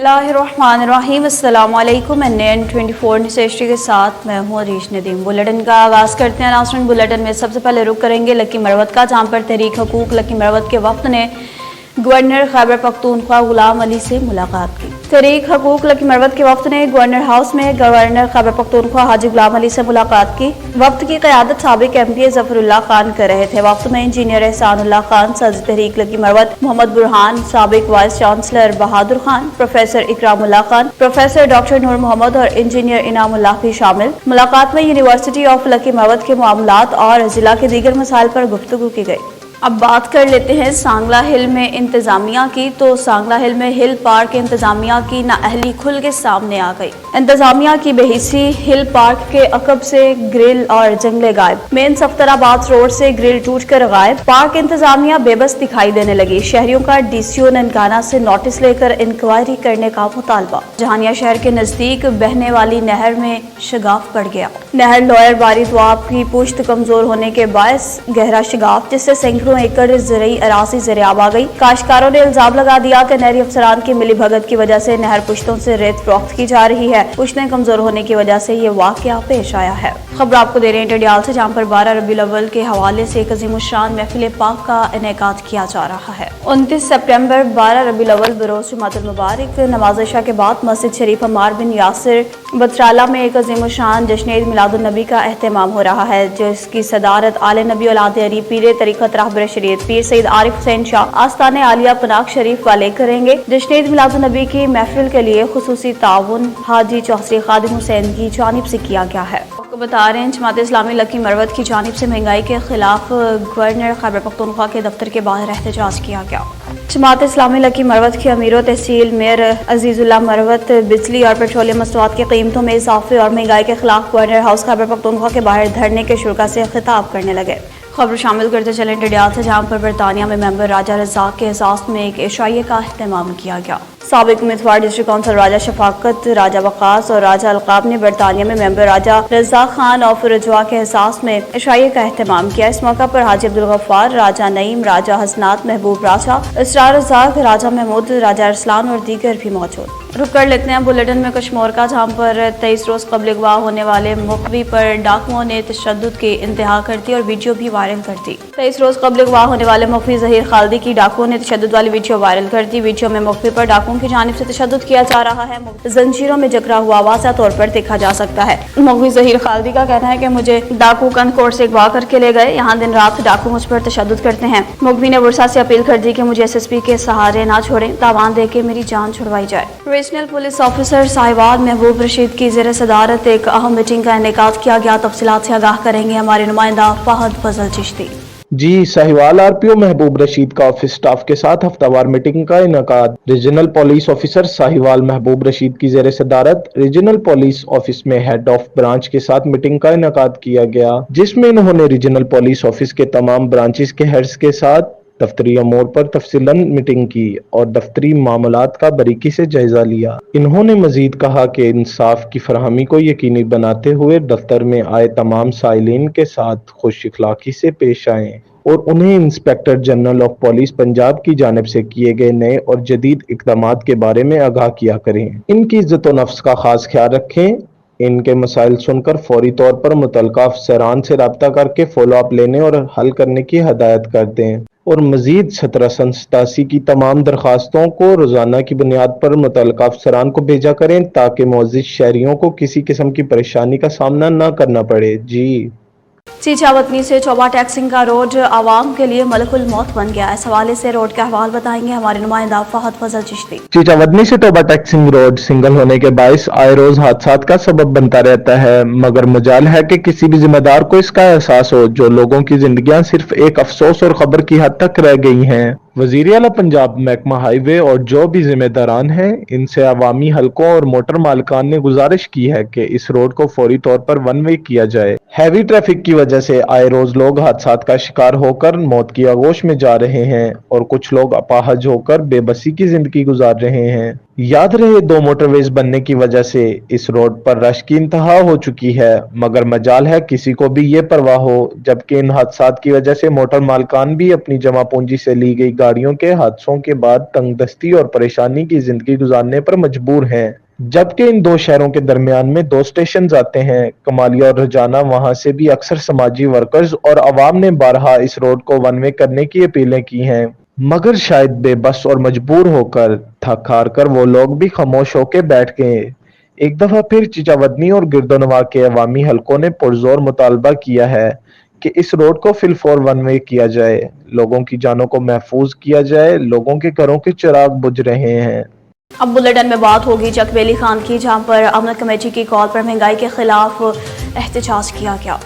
बिस्मिल्लाहिर्रहमानिर्रहीम। अस्सलाम वालेकुम। NN24 न्यूज़ एशिया के साथ मैं हूँ अरीश नदीम। बुलेटिन का आगाज़ करते हैं। नाज़रीन, बुलेटिन में सबसे पहले रुख करेंगे लकी मरवत का, जहाँ पर तहरीक हकूक लकी मरवत के वफ्द ने गवर्नर खैबर पख्तूनख्वा गुलाम अली से मुलाकात की। तहरीक हकूक लकी मरवत के वफ्द ने गवर्नर हाउस में गवर्नर खैबर पख्तूनख्वा हाजी गुलाम अली से मुलाकात की। वफ्द की क़यादत साबिक MPA ज़फ़रुल्लाह खान कर रहे थे। वफ्द में इंजीनियर एहसानुल्लाह खान, सदर तहरीक लकी मरवत मोहम्मद बुरहान, साबिक vice chancellor Bahadur Khan, professor Ikramullah Khan, professor doctor Noor Mohammad और इंजीनियर इनामुल्लाह भी शामिल। मुलाकात में यूनिवर्सिटी ऑफ लकी मरवत के मामलात और जिला के दीगर मसाइल पर गुफ्तगू की गई। अब बात कर लेते हैं सांगला हिल में इंतजामिया की। तो सांगला हिल में हिल पार्क इंतजामिया की नाअहली खुल के सामने आ गई। इंतजामिया की बेहिसी हिल पार्क के अकब से ग्रिल और जंगले गायब। मेन सफ्तराबाद रोड से ग्रिल टूट कर गायब। पार्क इंतजामिया बेबस दिखाई देने लगी। शहरियों का DCO ननकाना से नोटिस लेकर इंक्वायरी करने का मुतालबा। जहानिया शहर के नजदीक बहने वाली नहर में शगाफ पड़ गया। नहर लॉयर बारी द्वाब की पुश्त कमजोर होने के बायस गहरा शगाफ, जिससे सैकड़ों एकड़ ज़रई अरासी ज़रियाब आ गई। काश्तकारों ने इल्जाम लगा दिया कि नहरी अफसरान की मिली भगत की वजह से नहर पुश्तों से रेत फरोख्त की जा रही है। पुश्तें कमजोर होने की वजह से ये वाकया पेश आया है। खबर आपको दे रहे हैं टडियाल से, जहाँ पर 12 रबीउल अव्वल के हवाले से एक अज़ीमुश्शान महफिल पाक का इनेकाद किया जा रहा है। 29 सितंबर 12 रबीउल अव्वल बरोज़ जुमातुल मुबारक नमाज इशा के बाद मस्जिद शरीफ अम्मार बिन यासिर बतराला में एक अज़ीमुश्शान जश्न ईद मिलादुन नबी का एहतमाम हो रहा है, जिसकी सदारत आले नबी औलाद अली पीर तरीक़त राहबर शरीयत पीर सैयद आरिफ हुसैन शाह आस्ताने आलिया पनाग शरीफ वाले करेंगे। जश्न ईद मिलादुन नबी की महफिल के लिए खुसूसी ताउन हाजी चौधरी खादिम हुसैन की जानिब से किया गया है। आपको बता रहे हैं, जमात इस्लामी लकी मरवत की जानिब से महंगाई के खिलाफ गवर्नर खैबर पख्तूनख्वा के दफ्तर के बाहर एहतजाज किया गया। जमात इस्लामी लकी मरवत के अमीर तहसील मेयर अजीजुल्लाह मरवत बिजली और पेट्रोलियम मसनूआत की कीमतों में इजाफे और महंगाई के खिलाफ गवर्नर हाउस खैबर पख्तूनख्वा के बाहर धरने के शुरा से खिताब करने लगे। खबर शामिल करते चलें टडियाल से, जहाँ पर बरतानिया में मेंबर राजा रज़ाक के एहसास में एक इशाइये का अहतमाम किया गया। साबिक उम्मीदवार डिस्ट्रिक्ट काउंसिल राजा शफाकत, राजा वकास और राजा अलकाब ने बरतानिया में मेंबर राजा रज़ाक खान ऑफ रजवा के एहसास में इशाइये का अहतमाम किया। इस मौका पर हाजी अब्दुल गफ्फार, राजा नईम, राजा हसनात, महबूब राजा, इसरार रज़ाक, राजा महमूद, राजा अरसलान और दीगर भी मौजूद। रुक कर लेते हैं बुलेटिन में कश्मीर का, जहाँ पर 23 रोज कबल अगवा होने वाले मुखबी पर डाकुओं ने तशद्दुद की इंतहा कर दी और वीडियो भी वायरल कर दी। 23 रोज कबल अगवा होने वाले मुखबी ज़हीर खालिदी की डाकुओं ने तशद्दुद वाली वीडियो वायरल कर दी। वीडियो में मुखबी पर डाकुओं की जानिब से तशद्दुद किया जा रहा है। जंजीरों में जकड़ा हुआ वाज़ह तौर पर देखा जा सकता है। मुखबी ज़हीर खालिदी का कहना है कि मुझे डाकू कंदकोट से अगवा करके ले गए। यहाँ दिन रात डाकू मुझ पर तशद्दुद करते हैं। मुखबी ने वर्षा से अपील कर दी कि मुझे SSP के सहारे ना छोड़ें, तावान दे के मेरी जान छुड़वाई जाए। रीजनल पुलिस ऑफिसर साहिवाल महबूब रशीद की ज़ेर सदारत एक अहम मीटिंग का इनेकाद किया गया। तफसीलात से आगाह करेंगे हमारे नुमाइंदा फहद फजल चिश्ती। जी, साहिवाल RPO महबूब रशीद का ऑफिस स्टाफ के साथ हफ्तावार मीटिंग का इनेकाद। रीजनल पुलिस ऑफिसर साहिवाल महबूब रशीद की ज़ेर सदारत रीजनल पुलिस ऑफिस में हेड ऑफ ब्रांच के साथ मीटिंग का इनेकाद किया गया, जिसमें इन्होंने रीजनल पुलिस ऑफिस के तमाम ब्रांचेस के हेड्स के साथ दफ्तरी अमूर पर तफसीलन मीटिंग की और दफ्तरी मामलात का बारीकी से जायजा लिया। इन्होंने मजीद कहा कि इंसाफ की फरहमी को यकीनी बनाते हुए दफ्तर में आए तमाम साइलिन के साथ खुश इखलाकी से पेश आएं और उन्हें inspector general of police Punjab की जानिब से किए गए नए और जदीद इक़दामात के बारे में आगाह किया करें। इनकी इज्जत व नफ्स का खास ख्याल रखें। इनके मसाइल सुनकर फौरी तौर पर मुतल्लिका अफसरान से रब्ता करके फॉलो अप लेने और हल करने की हदायत कर दें और मजीद 1787 की तमाम दरखास्तों को रोजाना की बुनियाद पर मुतल्लिका अफसरान को भेजा करें, ताकि मौजूद शहरियों को किसी किस्म की परेशानी का सामना न करना पड़े। जी, चीचावतनी से चौबा टैक्सिंग का रोड आवाम के लिए मलकुल मौत बन गया। इस हवाले से रोड का अहवाल बताएंगे हमारे नुमाइंदा फहद फजल चिश्ती। चीचावतनी से टोबा टैक्सिंग रोड सिंगल होने के बायस आए रोज हादसात का सबब बनता रहता है, मगर मजाल है कि किसी भी जिम्मेदार को इसका एहसास हो। जो लोगों की जिंदगियां सिर्फ एक अफसोस और खबर की हद तक रह गई हैं। वजीर आला पंजाब महकमा हाईवे और जो भी जिम्मेदारान हैं, इनसे अवामी हलकों और मोटर मालिकान ने गुजारिश की है कि इस रोड को फौरी तौर पर वन वे किया जाए। हैवी ट्रैफिक की वजह से आए रोज लोग हादसात का शिकार होकर मौत की आगोश में जा रहे हैं और कुछ लोग अपाहज होकर बेबसी की जिंदगी गुजार रहे हैं। याद रहे, दो मोटरवेज बनने की वजह से इस रोड पर रश की इंतहा हो चुकी है, मगर मजाल है किसी को भी ये परवाह हो, जबकि इन हादसात की वजह से मोटर मालकान भी अपनी जमा पूंजी से ली गई गाड़ियों के हादसों के बाद तंगदस्ती और परेशानी की जिंदगी गुजारने पर मजबूर हैं। जबकि इन दो शहरों के दरमियान में दो स्टेशन आते हैं, कमालिया और रजाना, वहां से भी अक्सर समाजी वर्कर्स और अवाम ने बारहा इस रोड को वन वे करने की अपीलें की हैं, मगर शायद बेबस और मजबूर होकर, थक हार कर वो लोग भी खामोश होकर बैठ गए। एक दफा फिर चिचावदनी और गिरदोनवा के अवामी हलकों ने पुरजोर मुतालबा किया है कि इस रोड को फिलफोर वन वे किया जाए, लोगों की जानों को महफूज किया जाए। लोगों के घरों के चिराग बुझ रहे हैं। अब बुलेटिन में बात होगी चकवेली खान की, जहां पर अमन कमेटी की कॉल पर महंगाई के खिलाफ एहतजाज किया गया।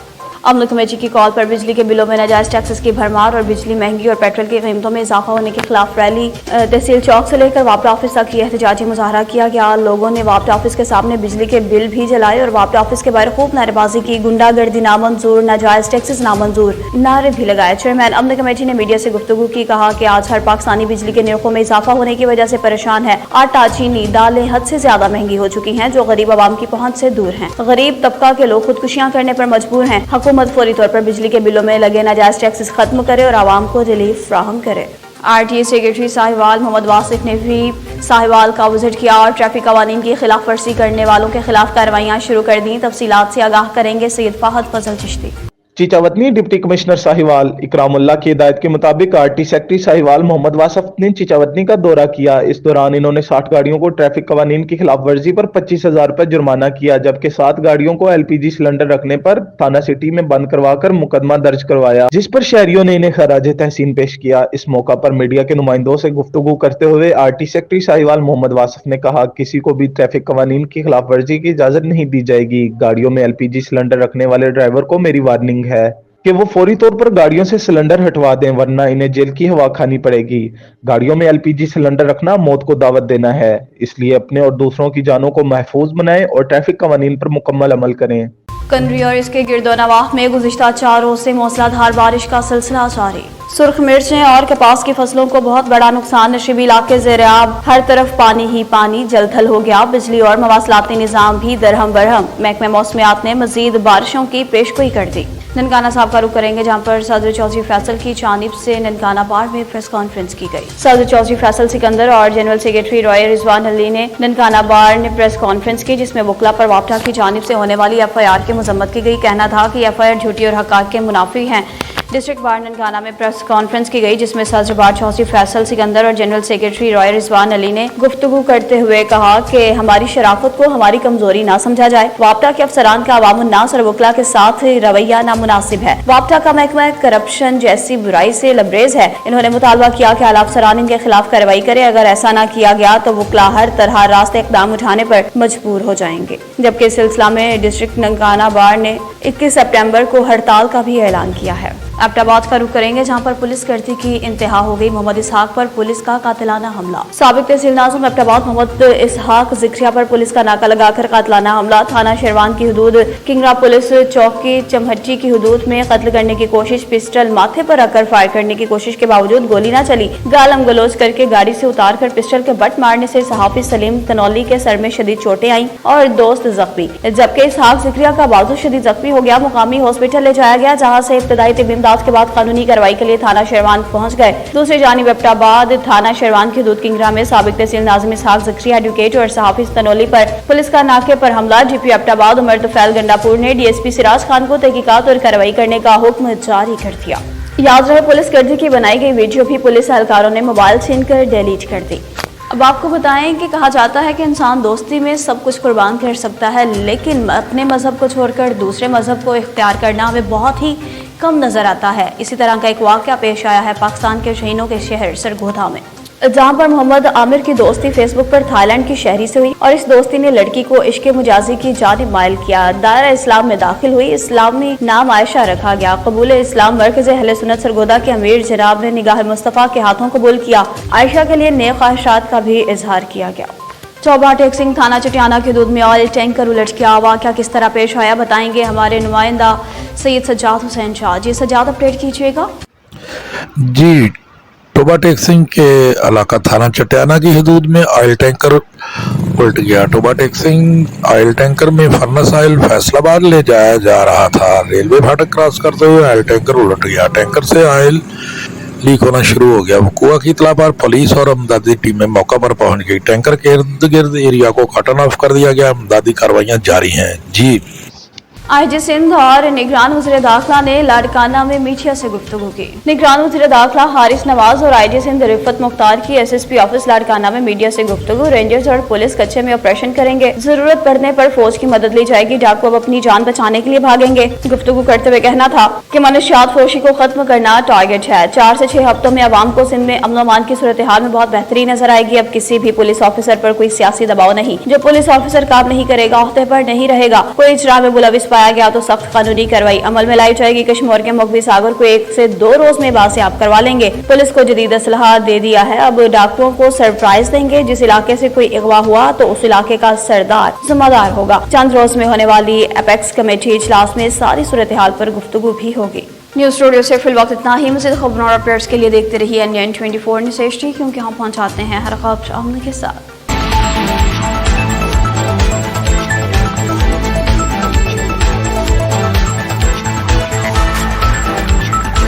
अमन कमेटी की कॉल पर बिजली के बिलों में नाजायज टैक्सेस की भरमार और बिजली महंगी और पेट्रोल की कीमतों में इजाफा होने के खिलाफ रैली तहसील चौक से लेकर वापडा ऑफिस तक की एहतजाजी मुजाहरा किया गया। लोगों ने वापडा ऑफिस के सामने बिजली के बिल भी जलाए और वापडा ऑफिस के बाहर खूब नारेबाजी की। गुंडागर्दी नामंजूर, नाजायज टैक्सेस नामंजूर नारे भी लगाए। चेयरमैन अमन कमेटी ने मीडिया से गुफ्तगू की, कहा कि आज हर पाकिस्तानी बिजली के निर्खों में इजाफा होने की वजह से परेशान है। आटा, चीनी, दालें हद से ज्यादा महंगी हो चुकी हैं, जो गरीब आवाम की पहुंच से दूर हैं। गरीब तबका के लोग खुदकुशियां करने पर मजबूर हैं। हुकूमत फौरी तौर पर बिजली के बिलों में लगे नाजायज टैक्सेस खत्म करे और आवाम को रिलीफ फ्राहम करे। आरटीए सेक्रेटरी साहिवाल मोहम्मद वासिफ ने भी साहिवाल का विजिट किया और ट्रैफिक कवानीन की खिलाफ वर्जी करने वालों के खिलाफ कार्रवाइयां शुरू कर दी। तफसीलात से आगाह करेंगे सैयद फाहद फजल चिश्ती। चिचावदनी डिप्टी कमिश्नर साहिवाल इकरामुल्लाह की हिदायत के मुताबिक आरटी सेक्रेटरी साहिवाल मोहम्मद वासिफ ने चिचावदनी का दौरा किया। इस दौरान इन्होंने 60 गाड़ियों को ट्रैफिक कवानीन की खिलाफ वर्जी पर 25,000 रुपए जुर्माना किया, जबकि 7 गाड़ियों को एलपीजी सिलेंडर रखने पर थाना सिटी में बंद करवाकर मुकदमा दर्ज करवाया, जिस पर शहरियों ने इन्हें खराज तहसीन पेश किया। इस मौका पर मीडिया के नुमाइंदों से गुफ्तगू करते हुए आरटी सेक्रेटरी साहिवाल मोहम्मद वासिफ ने कहा, किसी को भी ट्रैफिक कवानीन की खिलाफ वर्जी की इजाजत नहीं दी जाएगी। गाड़ियों में एलपीजी सिलेंडर रखने वाले ड्राइवर को मेरी वार्निंग है कि वो फौरी तौर पर गाड़ियों से सिलेंडर हटवा दें, वरना इन्हें जेल की हवा खानी पड़ेगी। गाड़ियों में एलपीजी सिलेंडर रखना मौत को दावत देना है, इसलिए अपने और दूसरों की जानों को महफूज बनाएं और ट्रैफिक कवानीन पर मुकम्मल अमल करें। कनरी और इसके गिरदोनवाह में गुज़िश्ता 4 रोज से मूसलाधार बारिश का सिलसिला जारी। सुर्ख मिर्चें और कपास की फसलों को बहुत बड़ा नुकसान। नशीबी इलाके ज़ेर-ए-आब, हर तरफ पानी ही पानी, जलथल हो गया। बिजली और मवासलाती निज़ाम भी दरहम बरहम। महकमे मौसमियात ने मजीद बारिशों की पेशगोई कर दी। ननकाना साहब का रुख करेंगे, जहां पर सदर चौधरी फैसल की जानिब से ननकाना बार में प्रेस कॉन्फ्रेंस की गई। सदर चौधरी फैसल सिकंदर और जनरल सेक्रेटरी रॉय रिजवान अली ने ननकाना बार ने प्रेस कॉन्फ्रेंस की, जिसमें वकला पर वापडा की जानिब से होने वाली एफआईआर की मजम्मत की गई। कहना था कि एफआईआर झूठी और हक़ाक़ के मुनाफी हैं। डिस्ट्रिक्ट बार ननकाना में प्रेस कॉन्फ्रेंस की गई, जिसमें सदर बार चौधरी फैसल सिकंदर और जनरल सेक्रेटरी रॉय रिजवान अली ने गुफ्तगू करते हुए कहा कि हमारी शराफत को हमारी कमजोरी ना समझा जाए। वापडा के अफसरान का अवामुन्नास और वकला के साथ रवैया नामुनासिब है। वापडा का महकमा करप्शन जैसी बुराई से लबरेज है। इन्होंने मुतालबा किया कि आला अफसरान इनके खिलाफ कार्रवाई करे। अगर ऐसा ना किया गया तो वकला हर तरह रास्ते इकदाम उठाने पर मजबूर हो जाएंगे। जबकि इस सिलसिला में डिस्ट्रिक्ट ननकाना बार ने 21 सितंबर को हड़ताल का भी ऐलान किया है। एबटाबाद का रुख करेंगे, जहां पर पुलिस कर्जी की इंतहा हो गई। मोहम्मद इसहाक पर पुलिस का कातिलाना हमला। साबिक तहसील नाज़िम एबटाबाद मोहम्मद इसहाक जिक्रिया पर पुलिस का नाका लगाकर कातिलाना हमला। थाना शेरवान की हदूद किंगरा पुलिस चौकी चमहट्टी की हदूद में कत्ल करने की कोशिश। पिस्टल माथे पर रखकर फायर करने की कोशिश के बावजूद गोली न चली। गालम गलोच करके गाड़ी से उतार कर पिस्टल के बट मारने से सहाफी सलीम तनौली के सर में शदीद चोटें आईं और दोस्त जख्मी, जबकि इसहाक जिक्रिया का बाजू शदीद जख्मी हो गया। मुकामी हॉस्पिटल ले जाया गया, जहाँ से इब्तदाई तिब के बाद कानूनी कार्रवाई के लिए थाना शेरवान पहुंच गए। दूसरी जानिब एबटाबाद थाना शेरवान की हदूद किंगरा में साबिक तहसील नाज़िम इसहाक जिक्रिया एडवोकेट और सहाफी तनौली पर पुलिस का नाके पर हमला। जीपी एबटाबाद उमर तुफैल गंडापुर ने डीएसपी सिराज खान को तहकीकात और कार्रवाई करने का हुक्म जारी कर दिया। याद रहे, पुलिस कर्जी की बनाई गई वीडियो भी पुलिस एहलकारों ने मोबाइल छीन कर डिलीट कर दी। अब आपको बताएं कि कहा जाता है कि इंसान दोस्ती में सब कुछ कुर्बान कर सकता है, लेकिन अपने मजहब को छोड़कर दूसरे मजहब को इख्तियार करना हमें बहुत ही कम नजर आता है। इसी तरह का एक वाकया पेश आया है पाकिस्तान के शहीनों के शहर सरगोधा में, जहां पर मोहम्मद आमिर की दोस्ती फेसबुक पर थाईलैंड की शहरी से हुई और इस दोस्ती ने लड़की को इश्क मुजाजी की जानिब माइल किया। दायरा इस्लाम में दाखिल हुई। इस्लामी नाम आयशा रखा गया। कबूल इस्लाम मरकज़ अहले सुन्नत सरगोधा के अमीर जनाब ने निगाह मुस्तफ़ा के हाथों कबूल किया। आयशा के लिए नेक ख्वाहिशात का भी इजहार किया गया। चौबा टेक सिंह थाना चटियाना की हदूद में ऑयल टैंकर उलट गया। वाकया किस तरह पेश आया बताएंगे हमारे नुमाइंदा सैयद सज्जाद हुसैन शाह। जी सज्जाद, अपडेट कीजिएगा। जी, टोबा टेक सिंह के इलाका थाना चटियाना की हदूद में ऑयल टैंकर उल्ट गया। टोबा टैक्सिंग ऑयल टैंकर में फर्नेस ऑयल फैसलाबाद ले जाया जा रहा था। रेलवे फाटक क्रॉस करते हुए ऑयल टैंकर उलट गया। टैंकर से ऑयल लीक होना शुरू हो गया। वकुआ की इत्तला पर पुलिस और इमदादी टीमें मौका पर पहुंच गई। टैंकर के इर्द गिर्द एरिया को कॉटन ऑफ कर दिया गया। इमदादी कार्रवाइयां जारी हैं। जी आईजी सिंध और निगरान वज़ीर दाखिला ने लाड़काना में मीडिया से गुफ्तगू की। निगरान वज़ीर दाखिला हारिस नवाज और आईजी सिंध रिफत मुख्तार की एसएसपी ऑफिस लाड़काना में मीडिया से गुफ्तगू। रेंजर्स और पुलिस कच्चे में ऑपरेशन करेंगे। जरूरत पड़ने पर फौज की मदद ली जाएगी। डाकू अब अपनी जान बचाने के लिए भागेंगे। गुफ्तगू करते हुए कहना था कि मनशियात फरोशी को खत्म करना टारगेट है। 4 से 6 हफ्तों में अवाम को सिंध में अमन अमान की सूरत हाल में बहुत बेहतरी नजर आएगी। अब किसी भी पुलिस ऑफिसर पर कोई सियासी दबाव नहीं। जो पुलिस ऑफिसर काम नहीं करेगा ओहदे पर नहीं रहेगा। कोई इजराम में मुलविस पाया गया तो सख्त कानूनी कार्रवाई अमल में लाई जाएगी। कश्मीर के मकबी सागर को 1 से 2 रोज में बासियाब करवा लेंगे। पुलिस को जदीद असलहा दे दिया है। अब डाकुओं को सरप्राइज देंगे। जिस इलाके से कोई अगवा हुआ तो उस इलाके का सरदार जिम्मेदार होगा। चंद रोज में होने वाली एपेक्स कमेटी इजलास में सारी सूरत हाल पर गुफ्तगू भी होगी। न्यूज स्टूडियो से फिल वक्त इतना ही। मज़ीद खबरों और अपडेट्स के लिए देखते रहिए NN24 न्यूज़ HD, क्योंकि हम पहुंचाते हैं हर खबर आमने के साथ।